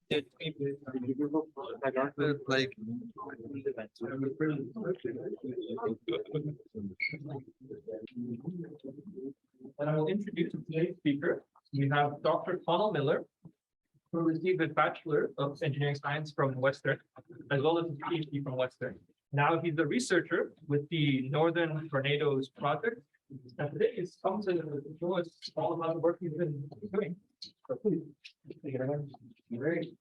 Like, and I will introduce today's speaker. We have Dr. Connell Miller, who received a Bachelor of Engineering Science from Western, as well as a PhD from Western. Now he's a researcher with the Northern Tornadoes Project. And today he's come to show us all about the work he's been doing. So please, take it away. Great.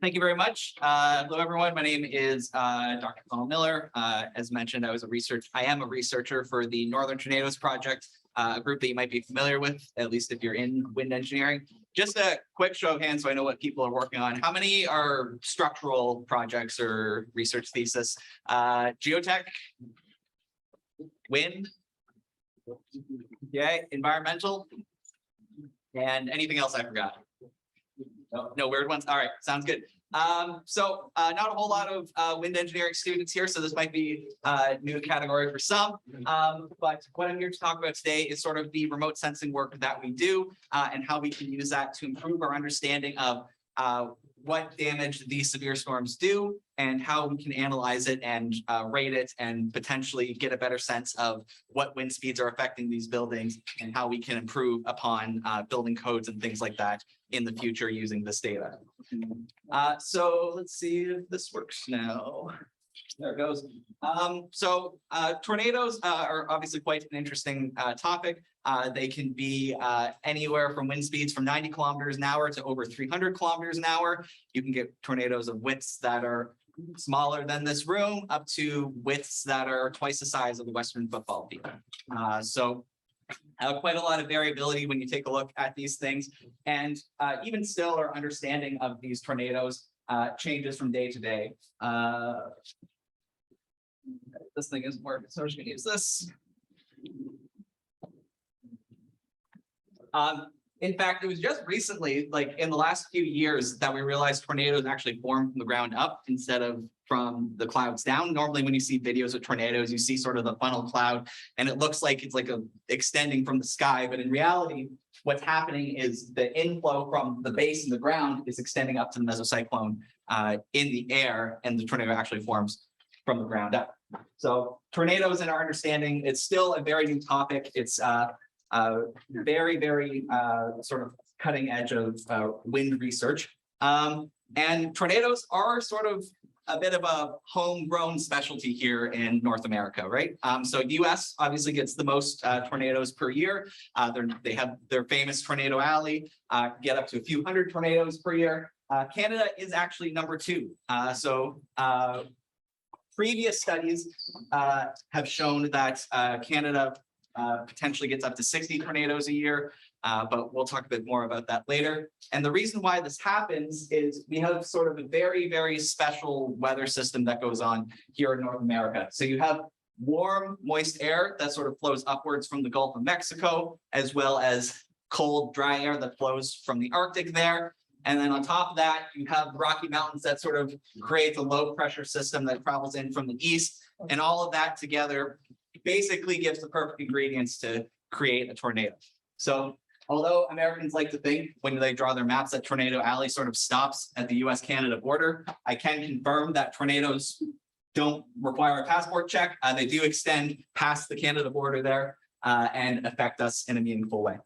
thank you very much. Hello, everyone. My name is Dr. Connell Miller. As mentioned, I am a researcher for the Northern Tornadoes Project, a group that you might be familiar with, at least if you're in wind engineering. Just a quick show of hands so I know what people are working on. How many are structural projects or research thesis? Geotech? Wind? Yeah, environmental? And anything else I forgot? No weird ones. All right, sounds good. So not a whole lot of wind engineering students here, so this might be a new category for some. But what I'm here to talk about today is sort of the remote sensing work that we do and how we can use that to improve our understanding of what damage these severe storms do and how we can analyze it and rate it and potentially get a better sense of what wind speeds are affecting these buildings and how we can improve upon building codes and things like that in the future using this data. So let's see if this works now. There it goes. Tornadoes are obviously quite an interesting topic. They can be anywhere from wind speeds from 90 kilometers an hour to over 300 kilometers an hour. You can get tornadoes of widths that are smaller than this room up to widths that are twice the size of the Western football field. Quite a lot of variability when you take a look at these things. And even still, our understanding of these tornadoes changes from day to day. This thing isn't working, so I'm just going to use this. In fact, it was just recently, like in the last few years, that we realized tornadoes actually form from the ground up instead of from the clouds down. Normally, when you see videos of tornadoes, you see sort of the funnel cloud, and it looks like it's like extending from the sky. But in reality, what's happening is the inflow from the base and the ground is extending up to the mesocyclone in the air, and the tornado actually forms from the ground up. So tornadoes, in our understanding, it's still a very new topic. It's very, very sort of cutting edge of wind research. And tornadoes are sort of a bit of a homegrown specialty here in North America, right? So US obviously gets the most tornadoes per year. They have their famous Tornado Alley, get up to a few hundred tornadoes per year. Canada is actually number 2. Previous studies have shown that Canada potentially gets up to 60 tornadoes a year, but we'll talk a bit more about that later. And the reason why this happens is we have sort of a very, very special weather system that goes on here in North America. So you have warm, moist air that sort of flows upwards from the Gulf of Mexico, as well as cold, dry air that flows from the Arctic there. And then on top of that, you have the Rocky Mountains that sort of creates a low pressure system that travels in from the east. And all of that together basically gives the perfect ingredients to create a tornado. So although Americans like to think when they draw their maps that Tornado Alley sort of stops at the US-Canada border, I can confirm that tornadoes don't require a passport check. They do extend past the Canada border there and affect us in a meaningful way.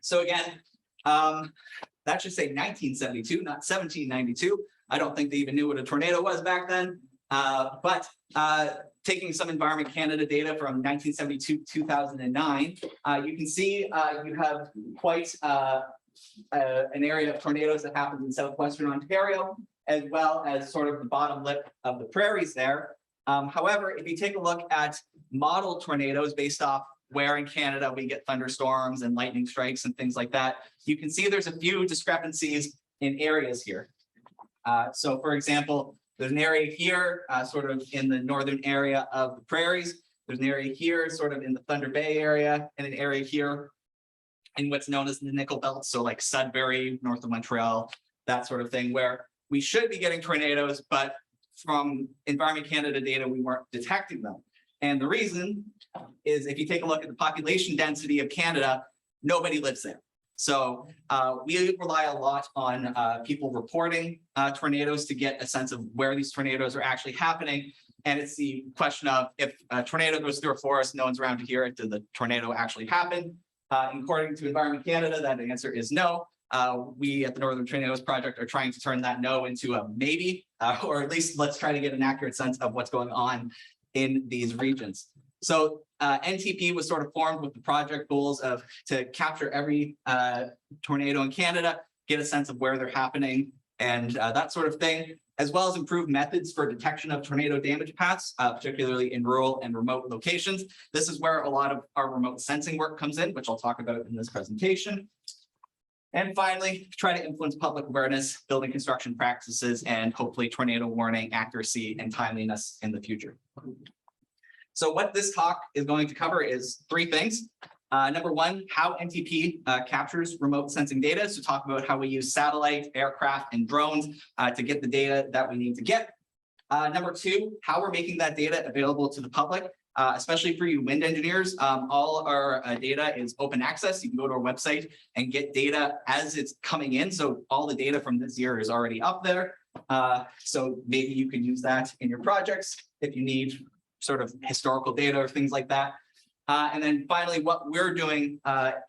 So again, that should say 1972, not 1792. I don't think they even knew what a tornado was back then. But taking some Environment Canada data from 1972 to 2009, you can see you have quite an area of tornadoes that happens in southwestern Ontario, as well as sort of the bottom lip of the prairies there. However, if you take a look at model tornadoes based off where in Canada we get thunderstorms and lightning strikes and things like that, you can see there's a few discrepancies in areas here. So for example, there's an area here, sort of in the northern area of the prairies. There's an area here, sort of in the Thunder Bay area, and an area here in what's known as the Nickel Belt. So like Sudbury, north of Montreal, that sort of thing, where we should be getting tornadoes, but from Environment Canada data, we weren't detecting them. And the reason is if you take a look at the population density of Canada, nobody lives there. So we rely a lot on people reporting tornadoes to get a sense of where these tornadoes are actually happening. And it's the question of, if a tornado goes through a forest, no one's around to hear it, did the tornado actually happen? According to Environment Canada, that answer is no. We at the Northern Tornadoes Project are trying to turn that no into a maybe, or at least let's try to get an accurate sense of what's going on in these regions. So NTP was sort of formed with the project goals of to capture every tornado in Canada, get a sense of where they're happening, and that sort of thing, as well as improve methods for detection of tornado damage paths, particularly in rural and remote locations. This is where a lot of our remote sensing work comes in, which I'll talk about in this presentation. And finally, try to influence public awareness, building construction practices, and hopefully tornado warning accuracy and timeliness in the future. So what this talk is going to cover is three things. Number one, how NTP captures remote sensing data. So talk about how we use satellite, aircraft, and drones to get the data that we need to get. Number two, how we're making that data available to the public, especially for you wind engineers. All our data is open access. You can go to our website and get data as it's coming in. So all the data from this year is already up there. So maybe you can use that in your projects if you need sort of historical data or things like that. And then finally, what we're doing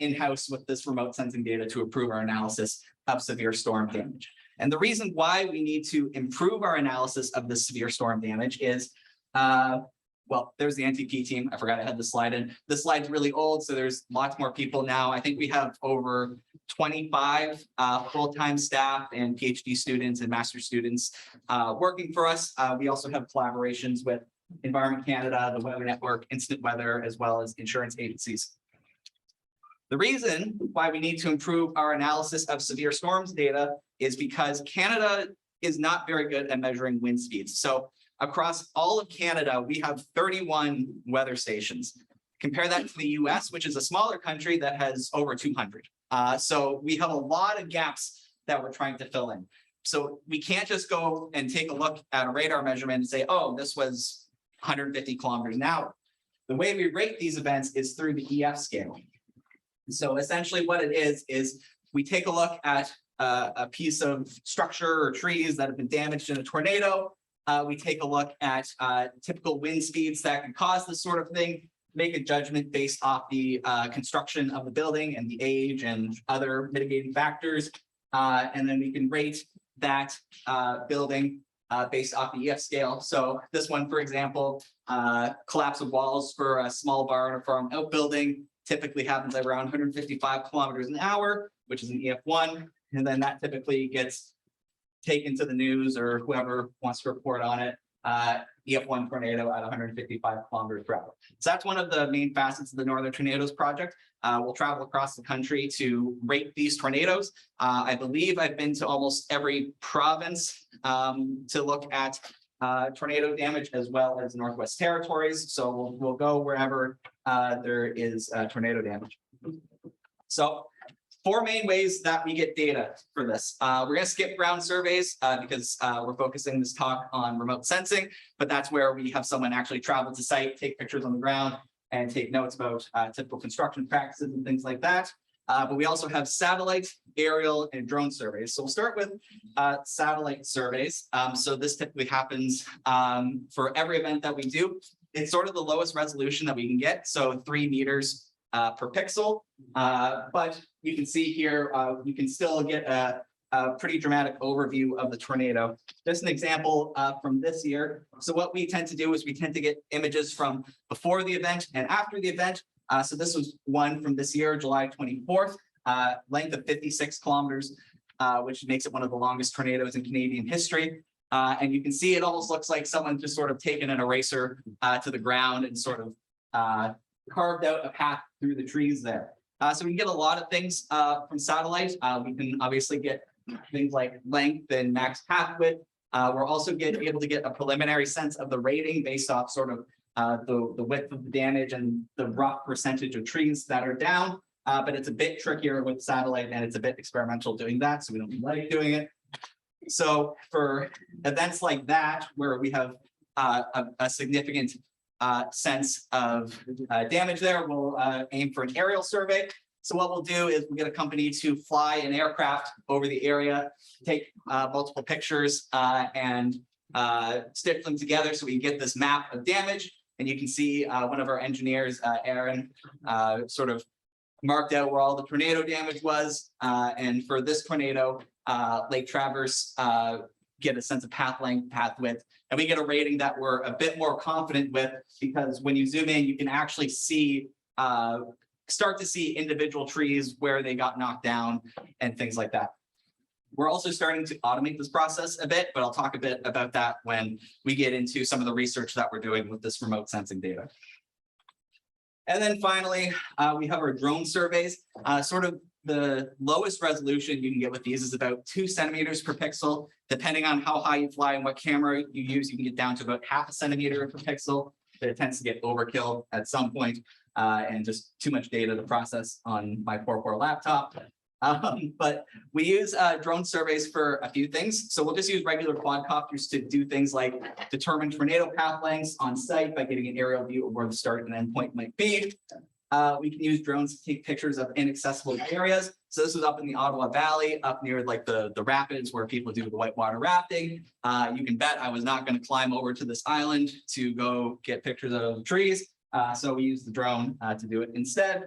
in-house with this remote sensing data to improve our analysis of severe storm damage. And the reason why we need to improve our analysis of the severe storm damage is, well, there's the NTP team. I forgot I had the slide in. This slide's really old, so there's lots more people now. I think we have over 25 full-time staff and PhD students and master's students working for us. We also have collaborations with Environment Canada, the Weather Network, Instant Weather, as well as insurance agencies. The reason why we need to improve our analysis of severe storms data is because Canada is not very good at measuring wind speeds. So across all of Canada, we have 31 weather stations. Compare that to the US, which is a smaller country that has over 200. So we have a lot of gaps that we're trying to fill in. So we can't just go and take a look at a radar measurement and say, oh, this was 150 kilometers an hour. The way we rate these events is through the EF scale. So essentially what it is we take a look at a piece of structure or trees that have been damaged in a tornado. We take a look at typical wind speeds that can cause this sort of thing, make a judgment based off the construction of the building and the age and other mitigating factors. And then we can rate that building based off the EF scale. So this one, for example, collapse of walls for a small barn or farm outbuilding typically happens at around 155 kilometers an hour, which is an EF1. And then that typically gets taken to the news or whoever wants to report on it. EF1 tornado at 155 kilometers per hour. So that's one of the main facets of the Northern Tornadoes Project. We'll travel across the country to rate these tornadoes. I believe I've been to almost every province to look at tornado damage, as well as Northwest Territories. So we'll go wherever there is tornado damage. So four main ways that we get data for this. We're going to skip ground surveys because we're focusing this talk on remote sensing, but that's where we have someone actually travel to site, take pictures on the ground, and take notes about typical construction practices and things like that. But we also have satellite, aerial, and drone surveys. So we'll start with satellite surveys. So this typically happens for every event that we do. It's sort of the lowest resolution that we can get, so 3 meters per pixel. But you can see here, you can still get a pretty dramatic overview of the tornado. Just an example from this year. So what we tend to do is we tend to get images from before the event and after the event. So this was one from this year, July 24th, length of 56 kilometers, which makes it one of the longest tornadoes in Canadian history. And you can see it almost looks like someone just sort of taken an eraser to the ground and sort of carved out a path through the trees there. So we can get a lot of things from satellite. We can obviously get things like length and max path width. We're also able to get a preliminary sense of the rating based off sort of the width of the damage and the rough percentage of trees that are down. But it's a bit trickier with satellite, and it's a bit experimental doing that, so we don't like doing it. So for events like that, where we have a significant sense of damage there, we'll aim for an aerial survey. So what we'll do is we'll get a company to fly an aircraft over the area, take multiple pictures and stitch them together so we can get this map of damage. And you can see one of our engineers, Aaron, sort of marked out where all the tornado damage was. And for this tornado, Lake Traverse, get a sense of path length, path width, and we get a rating that we're a bit more confident with, because when you zoom in, you can actually see, start to see individual trees where they got knocked down and things like that. We're also starting to automate this process a bit, but I'll talk a bit about that when we get into some of the research that we're doing with this remote sensing data. And then finally, we have our drone surveys. Sort of the lowest resolution you can get with these is about 2 centimeters per pixel. Depending on how high you fly and what camera you use, you can get down to about 0.5 centimeter per pixel. But it tends to get overkill at some point, and just too much data to process on my poor laptop. But we use drone surveys for a few things. So we'll just use regular quadcopters to do things like determine tornado path lengths on site by getting an aerial view of where the start and end point might be. We can use drones to take pictures of inaccessible areas. So this was up in the Ottawa Valley, up near like the rapids where people do the whitewater rafting. You can bet I was not going to climb over to this island to go get pictures of trees. So we use the drone to do it instead.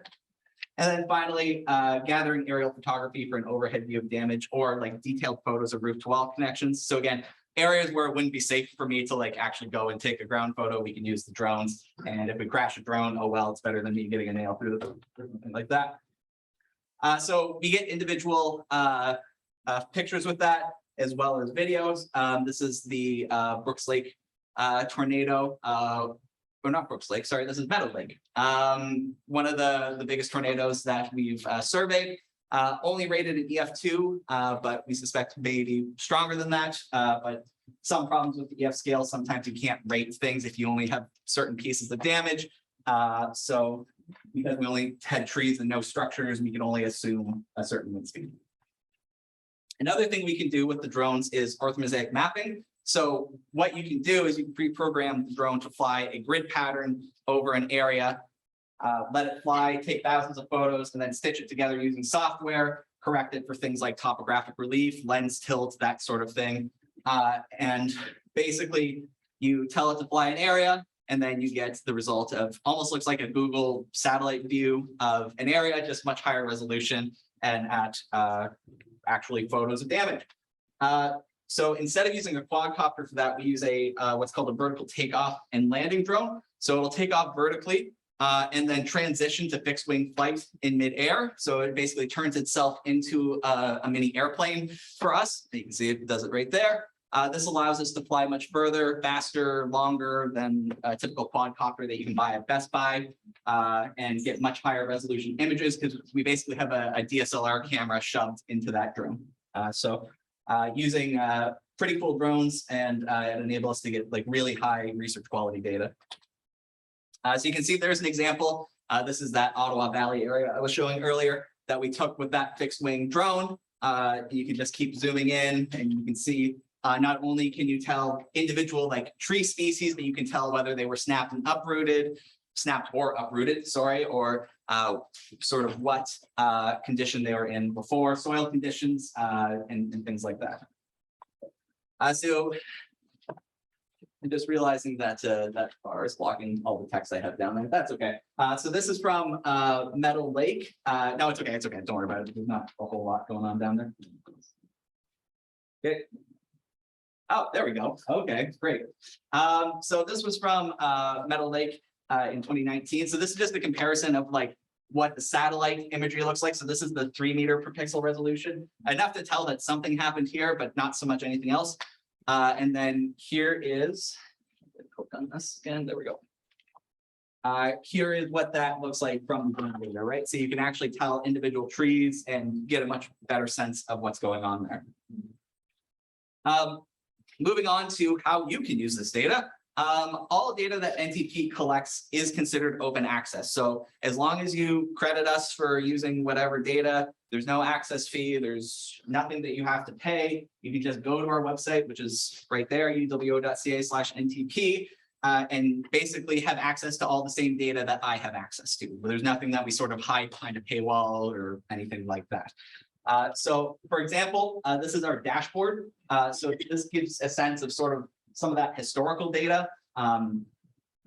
And then finally, gathering aerial photography for an overhead view of damage, or like detailed photos of roof to wall connections. So again, areas where it wouldn't be safe for me to like actually go and take a ground photo, we can use the drones. And if we crash a drone, oh well, it's better than me getting a nail through the something like that. So we get individual pictures with that, as well as videos. This is the Brooks Lake tornado. Or not Brooks Lake, sorry, this is Meadow Lake. One of the biggest tornadoes that we've surveyed, only rated an EF2, but we suspect maybe stronger than that. But some problems with the EF scale, sometimes you can't rate things if you only have certain pieces of damage. So because we only had trees and no structures, we can only assume a certain wind speed. Another thing we can do with the drones is orthomosaic mapping. So what you can do is you can pre-program the drone to fly a grid pattern over an area, let it fly, take thousands of photos, and then stitch it together using software, correct it for things like topographic relief, lens tilt, that sort of thing. And basically you tell it to fly an area, and then you get the result of almost looks like a Google satellite view of an area, just much higher resolution and at actually photos of damage. So instead of using a quadcopter for that, we use a what's called a vertical takeoff and landing drone. So it'll take off vertically and then transition to fixed wing flight in midair. So it basically turns itself into a mini airplane for us. You can see it does it right there. This allows us to fly much further, faster, longer than a typical quadcopter that you can buy at Best Buy, and get much higher resolution images, because we basically have a DSLR camera shoved into that drone. Using pretty cool drones, and it enables us to get like really high research quality data. So you can see there's an example. This is that Ottawa Valley area I was showing earlier that we took with that fixed wing drone. You can just keep zooming in and you can see not only can you tell individual like tree species, but you can tell whether they were snapped or uprooted, sorry, or sort of what condition they were in before, soil conditions, and things like that. So I'm just realizing that that bar is blocking all the text I have down there. That's okay. So this is from Meadow Lake. No, it's okay. It's okay. Don't worry about it. There's not a whole lot going on down there. Okay. Oh, there we go. Okay, great. So this was from Meadow Lake in 2019. So this is just a comparison of like what the satellite imagery looks like. So this is the 3 meter per pixel resolution. Enough to tell that something happened here, but not so much anything else. And then here is, click on this again, there we go. Here is what that looks like from the data, right? So you can actually tell individual trees and get a much better sense of what's going on there. Moving on to how you can use this data. All data that NTP collects is considered open access. So as long as you credit us for using whatever data, there's no access fee, there's nothing that you have to pay. You can just go to our website, which is right there, uwo.ca/NTP, and basically have access to all the same data that I have access to. There's nothing that we sort of hide behind a paywall or anything like that. So for example, this is our dashboard. So this gives a sense of sort of some of that historical data.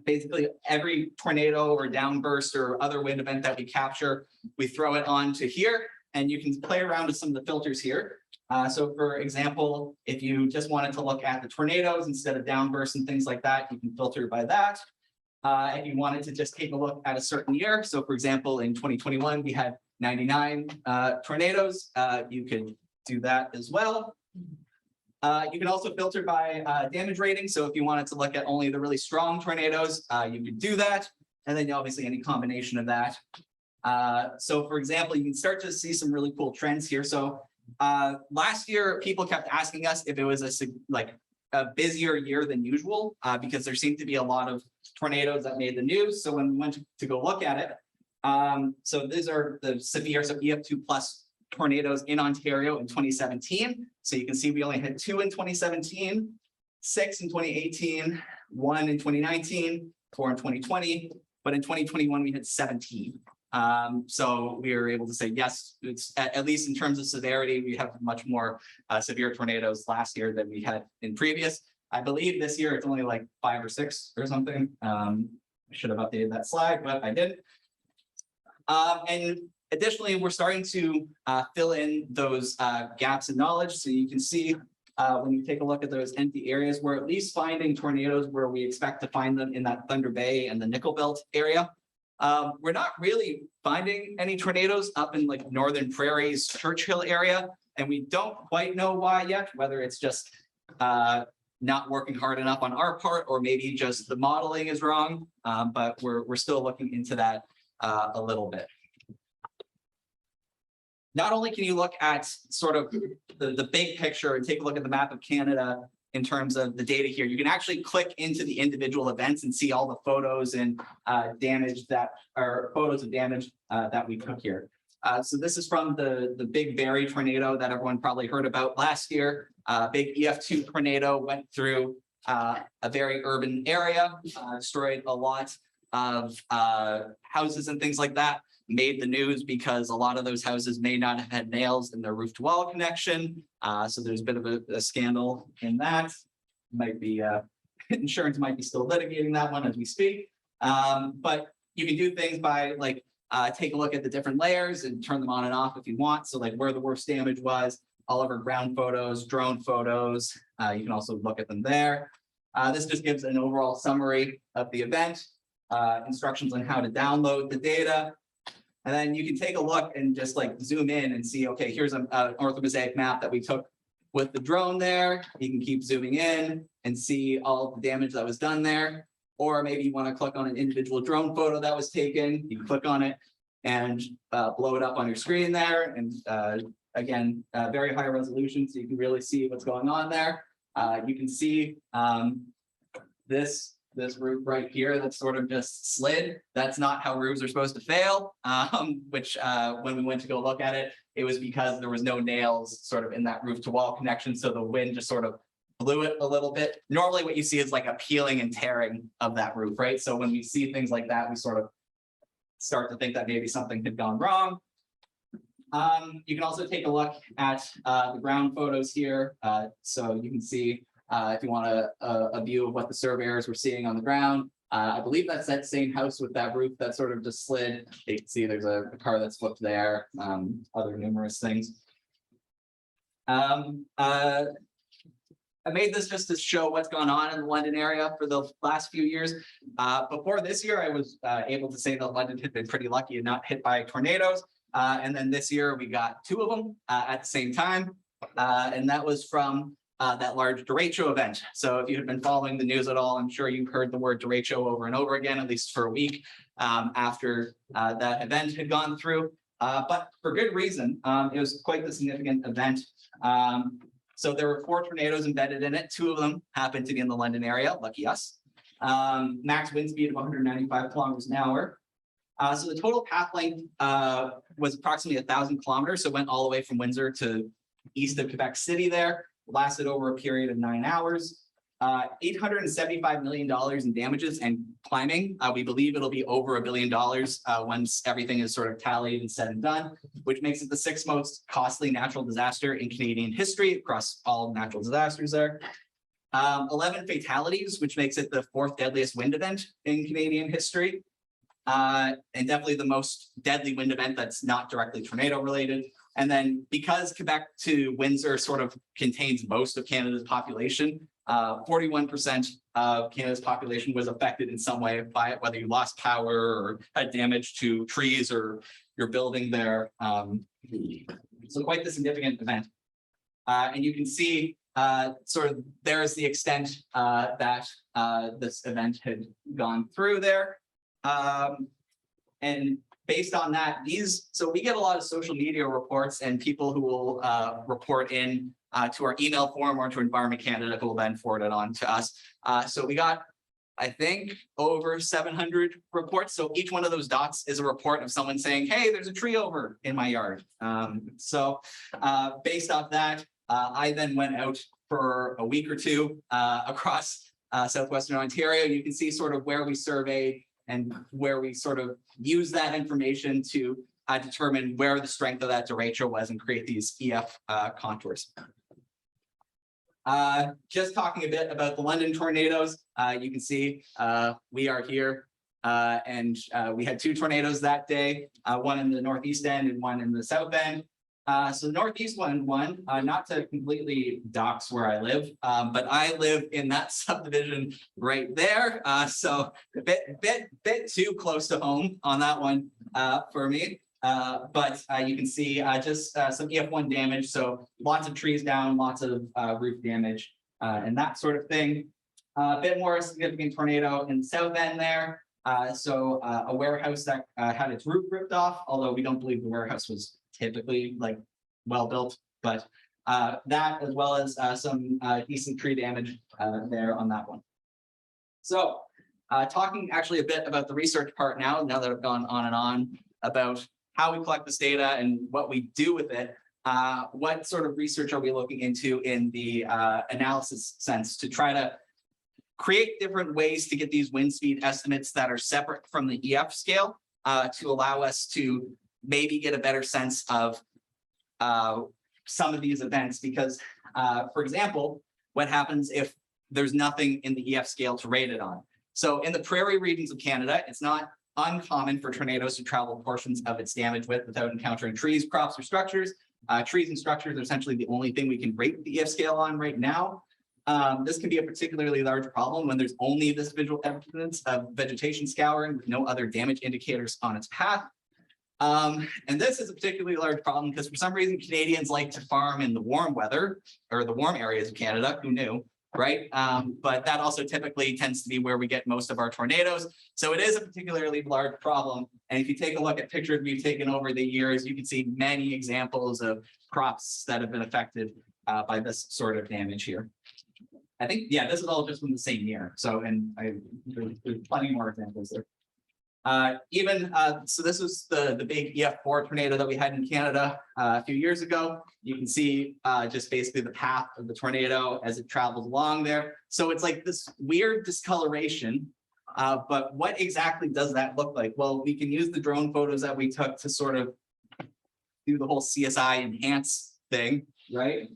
Basically every tornado or downburst or other wind event that we capture, we throw it onto here, and you can play around with some of the filters here. So for example, if you just wanted to look at the tornadoes instead of downbursts and things like that, you can filter by that. If you wanted to just take a look at a certain year, so for example, in 2021, we had 99 tornadoes, you could do that as well. You can also filter by damage rating. So if you wanted to look at only the really strong tornadoes, you could do that. And then obviously any combination of that. So for example, you can start to see some really cool trends here. So last year, people kept asking us if it was a busier year than usual, because there seemed to be a lot of tornadoes that made the news. So when we went to go look at it, so these are the severe, so EF2 plus tornadoes in Ontario in 2017. So you can see we only had 2 in 2017, 6 in 2018, 1 in 2019, 4 in 2020, but in 2021 we had 17. So we were able to say, yes, it's at least in terms of severity, we have much more severe tornadoes last year than we had in previous. I believe this year it's only like 5 or 6 or something. I should have updated that slide, but I didn't. And additionally, we're starting to fill in those gaps in knowledge. So you can see when you take a look at those empty areas, we're at least finding tornadoes where we expect to find them in that Thunder Bay and the Nickel Belt area. We're not really finding any tornadoes up in like Northern Prairie's Churchill area, and we don't quite know why yet, whether it's just not working hard enough on our part, or maybe just the modeling is wrong, but we're still looking into that a little bit. Not only can you look at sort of the big picture and take a look at the map of Canada in terms of the data here, you can actually click into the individual events and see all the photos and damage that are photos of damage that we took here. So this is from the Big Barry tornado that everyone probably heard about last year. Big EF2 tornado went through a very urban area, destroyed a lot of houses and things like that. Made the news because a lot of those houses may not have had nails in their roof to wall connection. So there's a bit of a scandal in that. Might be insurance might be still litigating that one as we speak. But you can do things by like take a look at the different layers and turn them on and off if you want. So like where the worst damage was, all of our ground photos, drone photos. You can also look at them there. This just gives an overall summary of the event, instructions on how to download the data. And then you can take a look and just like zoom in and see, okay, here's an orthomosaic map that we took with the drone there. You can keep zooming in and see all the damage that was done there. Or maybe you want to click on an individual drone photo that was taken. You can click on it and blow it up on your screen there. And again, very high resolution, so you can really see what's going on there. You can see this roof right here that's sort of just slid. That's not how roofs are supposed to fail, which when we went to go look at it, it was because there was no nails sort of in that roof to wall connection. So the wind just sort of blew it a little bit. Normally what you see is like a peeling and tearing of that roof, right? So when we see things like that, we sort of start to think that maybe something had gone wrong. You can also take a look at the ground photos here. So you can see if you want a view of what the surveyors were seeing on the ground. I believe that's that same house with that roof that sort of just slid. You can see there's a car that's flipped there, other numerous things. I made this just to show what's gone on in the London area for the last few years. Before this year, I was able to say that London had been pretty lucky and not hit by tornadoes. And then this year we got 2 of them at the same time. And that was from that large derecho event. So if you had been following the news at all, I'm sure you've heard the word derecho over and over again, at least for a week after that event had gone through. But for good reason, it was quite the significant event. So there were 4 tornadoes embedded in it. 2 of them happened to be in the London area, lucky us. Max wind speed of 195 kilometers an hour. So the total path length was approximately 1,000 kilometers. So it went all the way from Windsor to east of Quebec City there. Lasted over a period of 9 hours. $875 million in damages and climbing. We believe it'll be over $1 billion once everything is sort of tallied and said and done, which makes it the 6th most costly natural disaster in Canadian history across all natural disasters there. 11 fatalities, which makes it the 4th deadliest wind event in Canadian history. And definitely the most deadly wind event that's not directly tornado related. And then because Quebec to Windsor sort of contains most of Canada's population, 41% of Canada's population was affected in some way by it, whether you lost power or had damage to trees or your building there. So quite the significant event. And you can see sort of there's the extent that this event had gone through there. And based on that, so we get a lot of social media reports and people who will report in to our email form or to Environment Canada, who will then forward it on to us. So we got, I think, over 700 reports. So each one of those dots is a report of someone saying, hey, there's a tree over in my yard. So based off that, I then went out for a week or two across southwestern Ontario. You can see sort of where we surveyed and where we sort of use that information to determine where the strength of that derecho was and create these EF contours. Just talking a bit about the London tornadoes, you can see we are here and we had 2 tornadoes that day, one in the northeast end and one in the south end. So the northeast one, not to completely dox where I live, but I live in that subdivision right there. So a bit too close to home on that one for me. But you can see just some EF1 damage. So lots of trees down, lots of roof damage and that sort of thing. A bit more significant tornado in the south end there. So a warehouse that had its roof ripped off, although we don't believe the warehouse was typically like well built, but that as well as some decent tree damage there on that one. So talking actually a bit about the research part now that I've gone on and on about how we collect this data and what we do with it, what sort of research are we looking into in the analysis sense to try to create different ways to get these wind speed estimates that are separate from the EF scale to allow us to maybe get a better sense of some of these events, because for example, what happens if there's nothing in the EF scale to rate it on? So in the prairie regions of Canada, it's not uncommon for tornadoes to travel portions of its damage width without encountering trees, crops, or structures. Trees and structures are essentially the only thing we can rate the EF scale on right now. This can be a particularly large problem when there's only this visual evidence of vegetation scouring with no other damage indicators on its path. And this is a particularly large problem because for some reason Canadians like to farm in the warm weather or the warm areas of Canada. Who knew, right? But that also typically tends to be where we get most of our tornadoes. So it is a particularly large problem. And if you take a look at pictures we've taken over the years, you can see many examples of crops that have been affected by this sort of damage here. I think, yeah, this is all just from the same year. So, and there's plenty more examples there. So this was the big EF4 tornado that we had in Canada a few years ago. You can see just basically the path of the tornado as it travels along there. So it's like this weird discoloration, but what exactly does that look like? Well, we can use the drone photos that we took to sort of do the whole CSI enhance thing, right?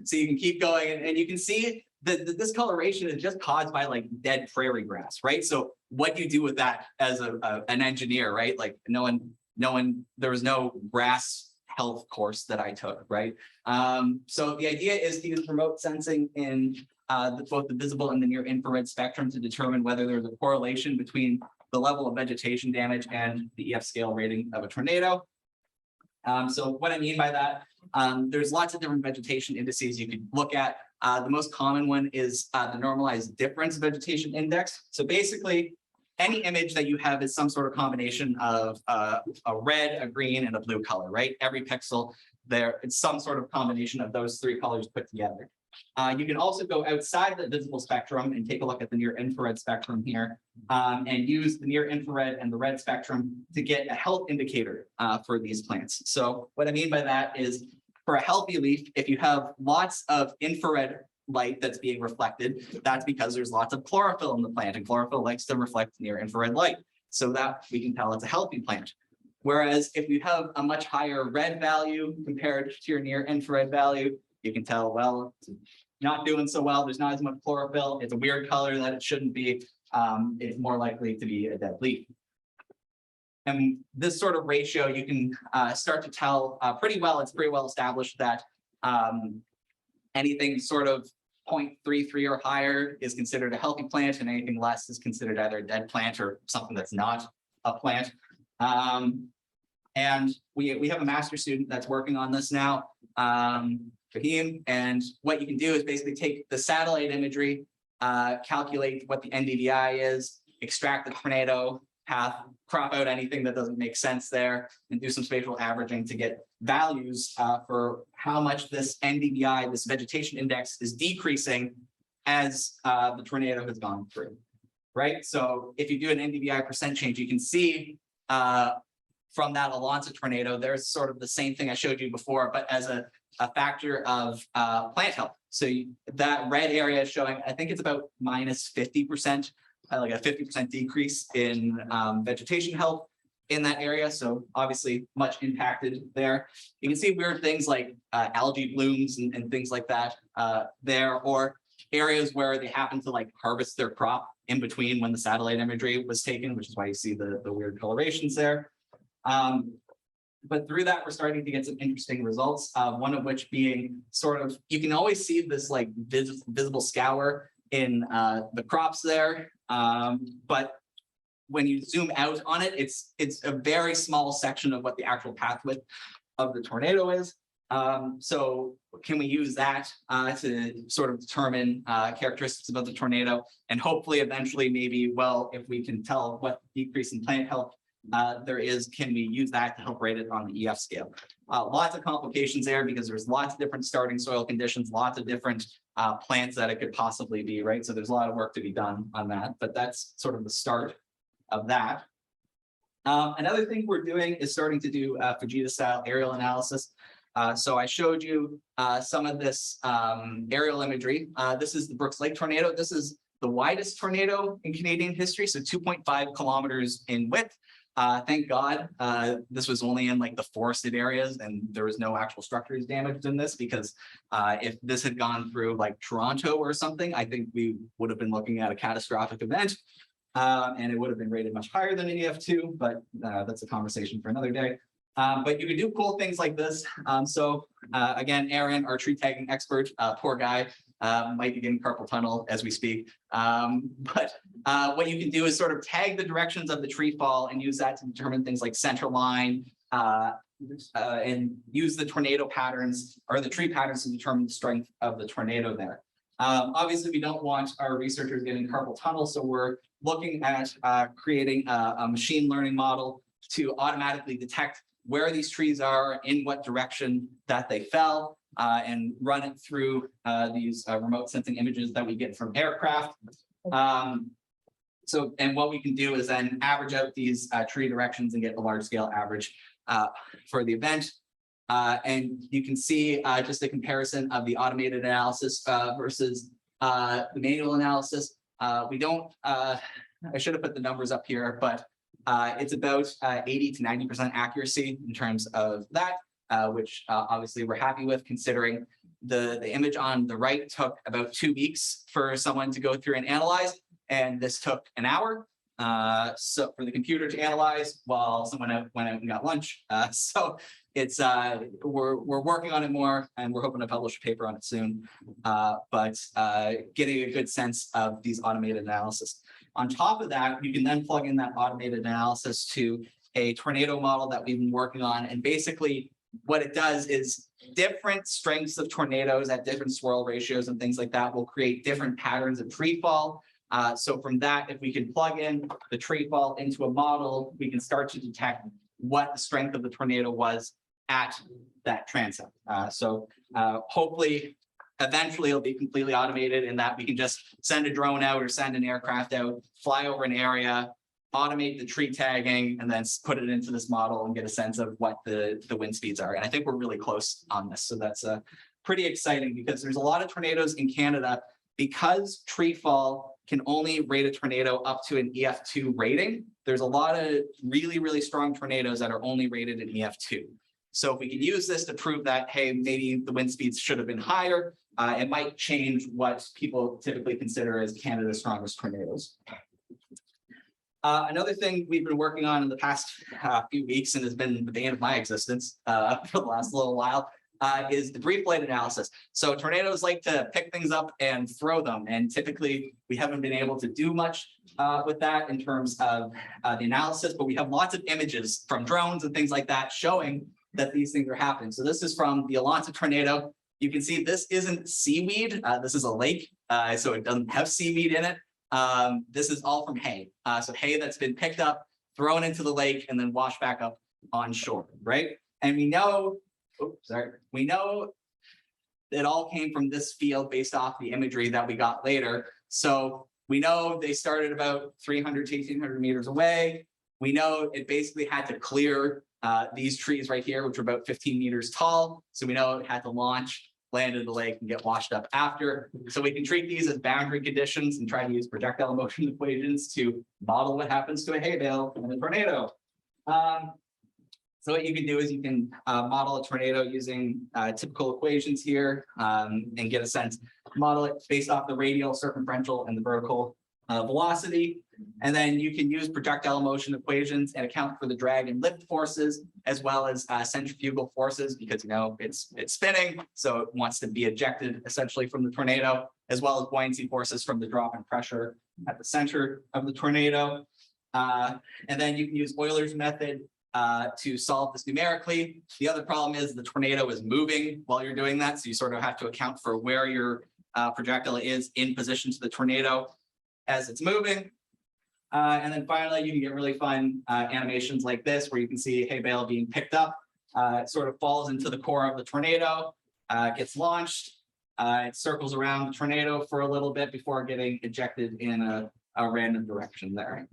So you can keep going and you can see the discoloration is just caused by like dead prairie grass, right? So what do you do with that as an engineer, right? Like no one, there was no grass health course that I took, right? So the idea is to use remote sensing in both the visible and the near infrared spectrum to determine whether there's a correlation between the level of vegetation damage and the EF scale rating of a tornado. So what I mean by that, there's lots of different vegetation indices you could look at. The most common one is the normalized difference vegetation index. So basically, any image that you have is some sort of combination of a red, a green, and a blue color, right? Every pixel there, it's some sort of combination of those 3 colors put together. You can also go outside the visible spectrum and take a look at the near infrared spectrum here and use the near infrared and the red spectrum to get a health indicator for these plants. So what I mean by that is for a healthy leaf, if you have lots of infrared light that's being reflected, that's because there's lots of chlorophyll in the plant, and chlorophyll likes to reflect near infrared light, so that we can tell it's a healthy plant. Whereas if you have a much higher red value compared to your near infrared value, you can tell, well, it's not doing so well. There's not as much chlorophyll. It's a weird color that it shouldn't be. It's more likely to be a dead leaf. And this sort of ratio, you can start to tell pretty well. It's pretty well established that anything sort of 0.33 or higher is considered a healthy plant, and anything less is considered either a dead plant or something that's not a plant. And we have a master student that's working on this now, Fahim, and what you can do is basically take the satellite imagery, calculate what the NDVI is, extract the tornado path, crop out anything that doesn't make sense there, and do some spatial averaging to get values for how much this NDVI, this vegetation index, is decreasing as the tornado has gone through, right? So if you do an NDVI percent change, you can see from that Alonsa tornado, there's sort of the same thing I showed you before, but as a factor of plant health. So that red area is showing, I think it's about minus 50%, like a 50% decrease in vegetation health in that area. So obviously much impacted there. You can see weird things like algae blooms and things like that there, or areas where they happen to like harvest their crop in between when the satellite imagery was taken, which is why you see the weird colorations there. But through that, we're starting to get some interesting results, one of which being sort of, you can always see this like visible scour in the crops there. But when you zoom out on it, it's a very small section of what the actual path width of the tornado is. So can we use that to sort of determine characteristics about the tornado, and hopefully eventually maybe, well, if we can tell what decrease in plant health there is, can we use that to help rate it on the EF scale? Lots of complications there because there's lots of different starting soil conditions, lots of different plants that it could possibly be, right? So there's a lot of work to be done on that, but that's sort of the start of that. Another thing we're doing is starting to do Fujita style aerial analysis. So I showed you some of this aerial imagery. This is the Brooks Lake tornado. This is the widest tornado in Canadian history, so 2.5 kilometers in width. Thank God this was only in like the forested areas and there was no actual structures damaged in this, because if this had gone through like Toronto or something, I think we would have been looking at a catastrophic event, and it would have been rated much higher than an EF2, but that's a conversation for another day. But you can do cool things like this. Again, Aaron, our tree tagging expert, poor guy, might be getting carpal tunnel as we speak. But what you can do is sort of tag the directions of the tree fall and use that to determine things like center line, and use the tornado patterns or the tree patterns to determine the strength of the tornado there. Obviously, we don't want our researchers getting carpal tunnel, so we're looking at creating a machine learning model to automatically detect where these trees are, in what direction that they fell, and run it through these remote sensing images that we get from aircraft. And what we can do is then average out these tree directions and get a large scale average for the event. And you can see just a comparison of the automated analysis versus the manual analysis. We don't, I should have put the numbers up here, but it's about 80 to 90% accuracy in terms of that, which obviously we're happy with, considering the image on the right took about 2 weeks for someone to go through and analyze, and this took an hour. So for the computer to analyze while someone went out and got lunch. So it's we're working on it more, and we're hoping to publish a paper on it soon. But getting a good sense of these automated analysis. On top of that, you can then plug in that automated analysis to a tornado model that we've been working on. And basically what it does is different strengths of tornadoes at different swirl ratios and things like that will create different patterns of tree fall. So from that, if we can plug in the tree fall into a model, we can start to detect what the strength of the tornado was at that transect. Hopefully, eventually it'll be completely automated in that we can just send a drone out or send an aircraft out, fly over an area, automate the tree tagging, and then put it into this model and get a sense of what the wind speeds are. And I think we're really close on this. So that's pretty exciting because there's a lot of tornadoes in Canada because tree fall can only rate a tornado up to an EF2 rating. There's a lot of really, really strong tornadoes that are only rated an EF2. So if we can use this to prove that, hey, maybe the wind speeds should have been higher, it might change what people typically consider as Canada's strongest tornadoes. Another thing we've been working on in the past few weeks and has been the bane of my existence for the last little while is debris flight analysis. So tornadoes like to pick things up and throw them, and typically we haven't been able to do much with that in terms of the analysis, but we have lots of images from drones and things like that showing that these things are happening. So this is from the Atlanta tornado. You can see this isn't seaweed. This is a lake, so it doesn't have seaweed in it. This is all from hay. So hay that's been picked up, thrown into the lake, and then washed back up on shore, right? And we know, we know it all came from this field based off the imagery that we got later. So we know they started about 300 to 1,800 meters away. We know it basically had to clear these trees right here, which are about 15 meters tall. So we know it had to launch, land in the lake, and get washed up after. So we can treat these as boundary conditions and try to use projectile motion equations to model what happens to a hay bale in a tornado. So what you can do is you can model a tornado using typical equations here and get a sense, model it based off the radial, circumferential, and the vertical velocity. And then you can use projectile motion equations and account for the drag and lift forces, as well as centrifugal forces, because, you know, it's spinning, so it wants to be ejected essentially from the tornado, as well as buoyancy forces from the drop in pressure at the center of the tornado. And then you can use Euler's method to solve this numerically. The other problem is the tornado is moving while you're doing that, so you sort of have to account for where your projectile is in position to the tornado as it's moving. And then finally, you can get really fun animations like this, where you can see hay bale being picked up. It sort of falls into the core of the tornado, gets launched, it circles around the tornado for a little bit before getting ejected in a random direction there.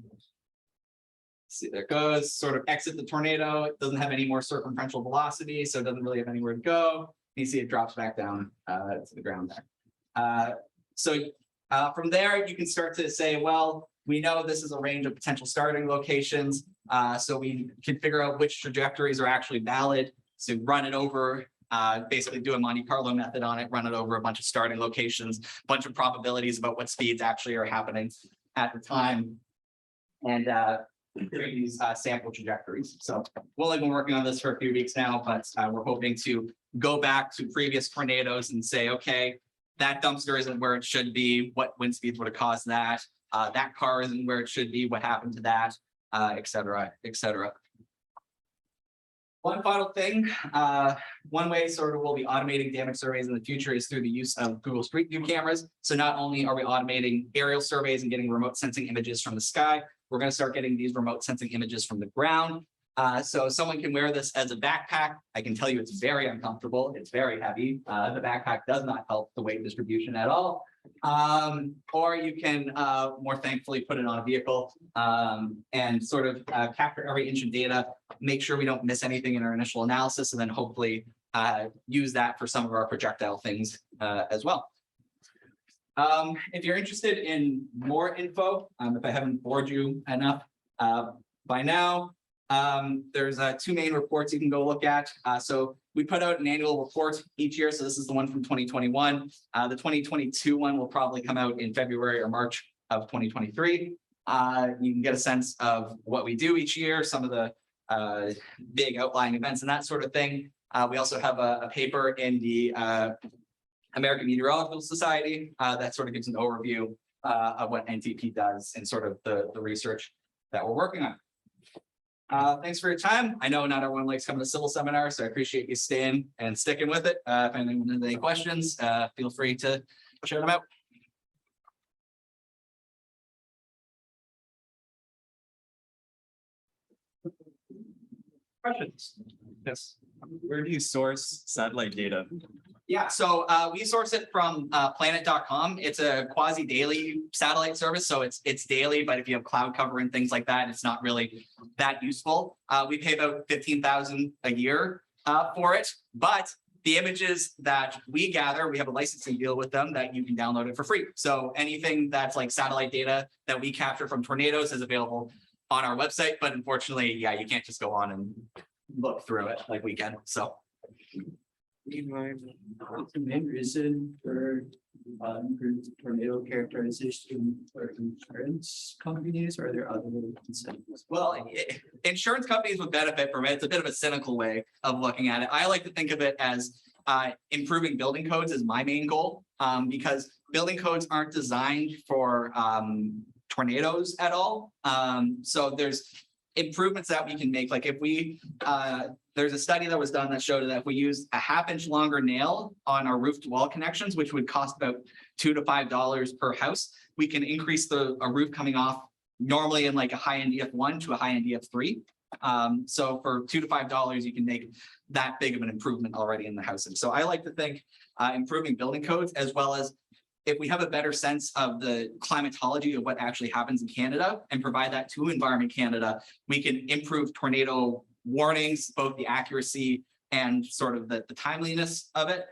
See, there it goes, sort of exit the tornado. It doesn't have any more circumferential velocity, so it doesn't really have anywhere to go. You see it drops back down to the ground there. From there, you can start to say, well, we know this is a range of potential starting locations, so we can figure out which trajectories are actually valid. So run it over, basically do a Monte Carlo method on it, run it over a bunch of starting locations, a bunch of probabilities about what speeds actually are happening at the time, and create these sample trajectories. So we've only been working on this for a few weeks now, but we're hoping to go back to previous tornadoes and say, okay, that dumpster isn't where it should be. What wind speeds would have caused that? That car isn't where it should be. What happened to that? Et cetera, et cetera. One final thing, one way sort of we'll be automating damage surveys in the future is through the use of Google Street View cameras. So not only are we automating aerial surveys and getting remote sensing images from the sky, we're going to start getting these remote sensing images from the ground. So someone can wear this as a backpack. I can tell you it's very uncomfortable. It's very heavy. The backpack does not help the weight distribution at all. Or you can more thankfully put it on a vehicle and sort of capture every inch of data, make sure we don't miss anything in our initial analysis, and then hopefully use that for some of our projectile things as well. If you're interested in more info, if I haven't bored you enough by now, there's two main reports you can go look at. So we put out an annual report each year. So this is the one from 2021. The 2022 one will probably come out in February or March of 2023. You can get a sense of what we do each year, some of the big outlying events and that sort of thing. We also have a paper in the American Meteorological Society that sort of gives an overview of what NTP does and sort of the research that we're working on. Thanks for your time. I know not everyone likes coming to civil seminars, so I appreciate you staying and sticking with it. If anyone has any questions, feel free to share them out. Questions? Yes. Where do you source satellite data? Yeah, so we source it from planet.com. It's a quasi-daily satellite service, so it's daily, but if you have cloud cover and things like that, it's not really that useful. We pay about $15,000 a year for it, but the images that we gather, we have a licensing deal with them that you can download it for free. So anything that's like satellite data that we capture from tornadoes is available on our website, but unfortunately, yeah, you can't just go on and look through it like we can, so. What's the main reason for improved tornado characterization for insurance companies, or are there other incentives? Well, insurance companies would benefit from it. It's a bit of a cynical way of looking at it. I like to think of it as improving building codes is my main goal, because building codes aren't designed for tornadoes at all. So there's improvements that we can make. Like if we, there's a study that was done that showed that if we use a 1/2 inch longer nail on our roof to wall connections, which would cost about $2 to $5 per house, we can increase a roof coming off normally in like a high NDF1 to a high NDF3. So for $2 to $5, you can make that big of an improvement already in the housing. So I like to think improving building codes, as well as if we have a better sense of the climatology of what actually happens in Canada and provide that to Environment Canada, we can improve tornado warnings, both the accuracy and sort of the timeliness of it.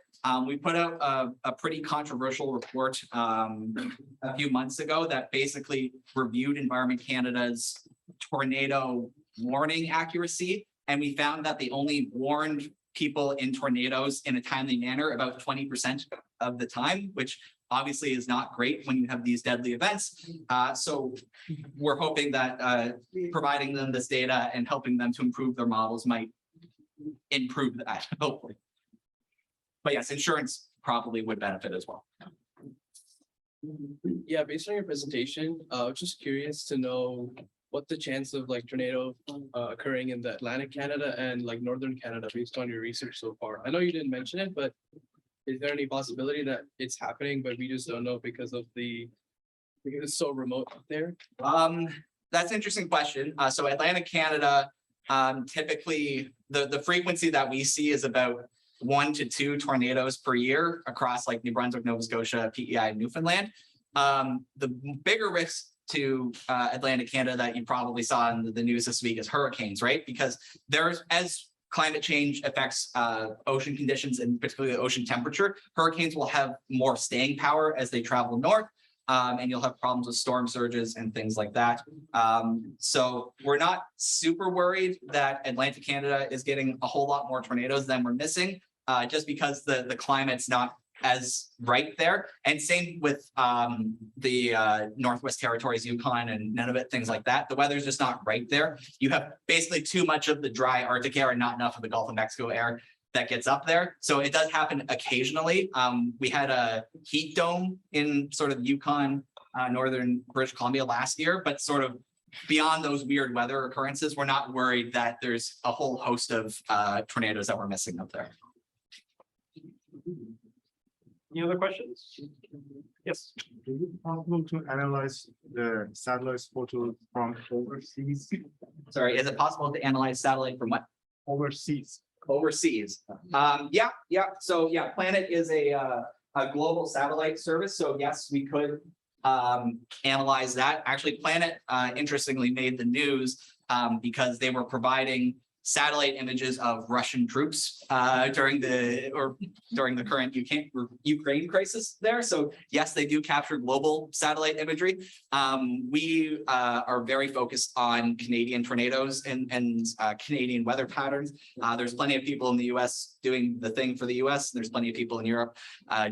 We put out a pretty controversial report a few months ago that basically reviewed Environment Canada's tornado warning accuracy. And we found that they only warned people in tornadoes in a timely manner about 20% of the time, which obviously is not great when you have these deadly events. So we're hoping that providing them this data and helping them to improve their models might improve that, hopefully. But yes, insurance probably would benefit as well. Yeah, based on your presentation, I was just curious to know what the chance of like tornado occurring in the Atlantic Canada and like Northern Canada based on your research so far. I know you didn't mention it, but is there any possibility that it's happening, but we just don't know because it's so remote up there? That's an interesting question. So Atlantic Canada, typically the frequency that we see is about 1 to 2 tornadoes per year across like New Brunswick, Nova Scotia, PEI, and Newfoundland. The bigger risk to Atlantic Canada that you probably saw in the news this week is hurricanes, right? Because there's, as climate change affects ocean conditions and particularly ocean temperature, hurricanes will have more staying power as they travel north, and you'll have problems with storm surges and things like that. So we're not super worried that Atlantic Canada is getting a whole lot more tornadoes than we're missing, just because the climate's not as right there. And same with the Northwest Territories, Yukon and Nunavut, things like that. The weather's just not right there. You have basically too much of the dry Arctic air and not enough of the Gulf of Mexico air that gets up there. So it does happen occasionally. We had a heat dome in sort of Yukon, northern British Columbia last year, but sort of beyond those weird weather occurrences, we're not worried that there's a whole host of tornadoes that we're missing up there. Any other questions? Yes. Is it possible to analyze the satellite photos from overseas? Sorry, is it possible to analyze satellite from what? Overseas. Overseas. Yeah. So yeah, Planet is a global satellite service. So yes, we could analyze that. Actually, Planet interestingly made the news because they were providing satellite images of Russian troops during the current Ukraine crisis there. So yes, they do capture global satellite imagery. We are very focused on Canadian tornadoes and Canadian weather patterns. There's plenty of people in the US doing the thing for the US. There's plenty of people in Europe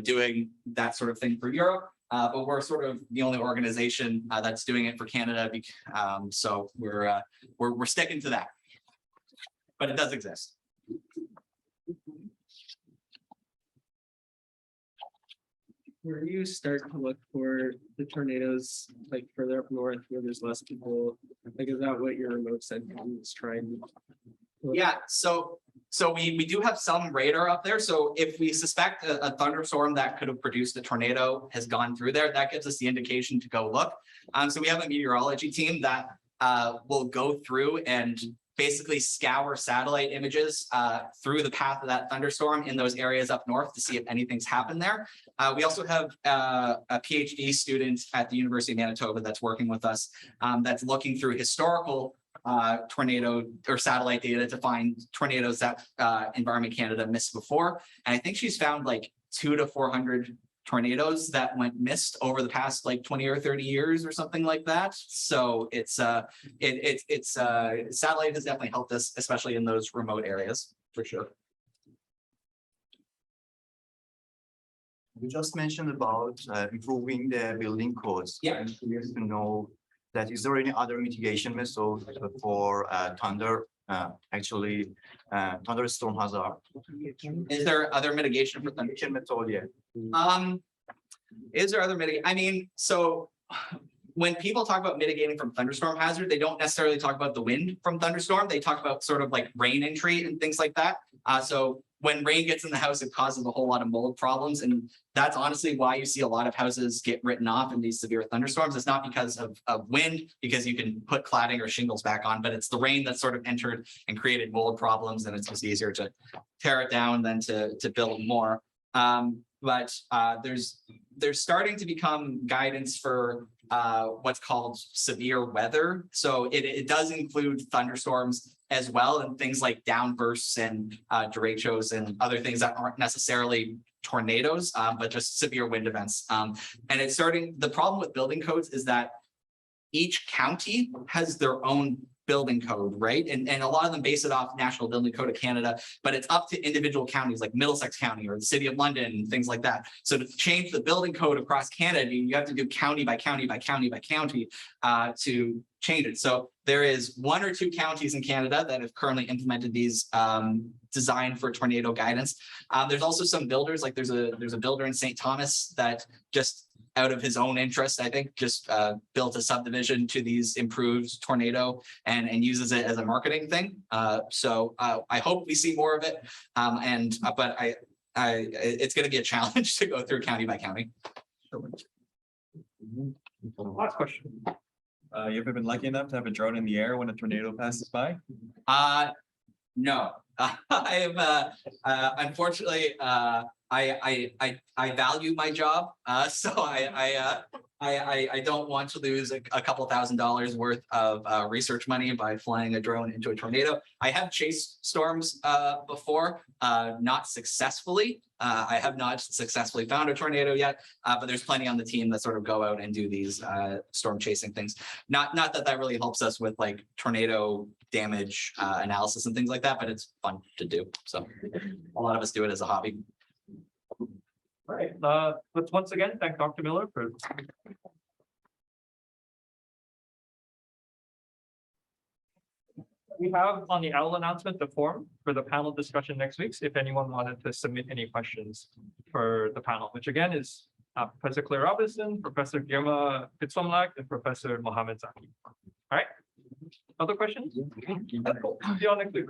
doing that sort of thing for Europe. But we're sort of the only organization that's doing it for Canada. So we're sticking to that. But it does exist. Where do you start to look for the tornadoes like further up north where there's less people? Like, is that what your remote sensing is trying to? Yeah, so we do have some radar up there. So if we suspect a thunderstorm that could have produced a tornado has gone through there, that gives us the indication to go look. So we have a meteorology team that will go through and basically scour satellite images through the path of that thunderstorm in those areas up north to see if anything's happened there. We also have a PhD student at the University of Manitoba that's working with us that's looking through historical tornado or satellite data to find tornadoes that Environment Canada missed before. And I think she's found like 200 to 400 tornadoes that went missed over the past like 20 or 30 years or something like that. So it's satellite has definitely helped us, especially in those remote areas for sure. You just mentioned about improving the building codes. Yeah. I'm curious to know that is there any other mitigation methods for thunder, thunderstorm hazard? Is there other mitigation for thunder? Mitigation method, yeah. Is there other mitigation? I mean, so when people talk about mitigating from thunderstorm hazard, they don't necessarily talk about the wind from thunderstorm. They talk about sort of like rain entry and things like that. So when rain gets in the house, it causes a whole lot of mold problems. And that's honestly why you see a lot of houses get written off in these severe thunderstorms. It's not because of wind, because you can put cladding or shingles back on, but it's the rain that sort of entered and created mold problems. And it's just easier to tear it down than to build more. But there's starting to become guidance for what's called severe weather. So it does include thunderstorms as well, and things like downbursts and derechos and other things that aren't necessarily tornadoes, but just severe wind events. And it's starting, the problem with building codes is that each county has their own building code, right? And a lot of them base it off National Building Code of Canada, but it's up to individual counties like Middlesex County or the City of London and things like that. So to change the building code across Canada, you have to do county by county by county by county to change it. So there is 1 or 2 counties in Canada that have currently implemented these designed for tornado guidance. There's also some builders, like there's a builder in St. Thomas that just out of his own interest, I think, just built a subdivision to these improved tornado and uses it as a marketing thing. So I hope we see more of it. But it's going to be a challenge to go through county by county. Last question. You ever been lucky enough to have a drone in the air when a tornado passes by? No, I have unfortunately I value my job, so I don't want to lose a couple $1,000s worth of research money by flying a drone into a tornado. I have chased storms before, not successfully. I have not successfully found a tornado yet, but there's plenty on the team that sort of go out and do these storm chasing things. Not that really helps us with like tornado damage analysis and things like that, but it's fun to do. So a lot of us do it as a hobby. All right, let's once again thank Dr. Miller for. We have on the OWL announcement the form for the panel discussion next week, if anyone wanted to submit any questions for the panel, which again is Professor Claire Robinson, Professor Guillermo Fitzwamlak, and Professor Mohammed Zaki. All right, other questions? See you all next week.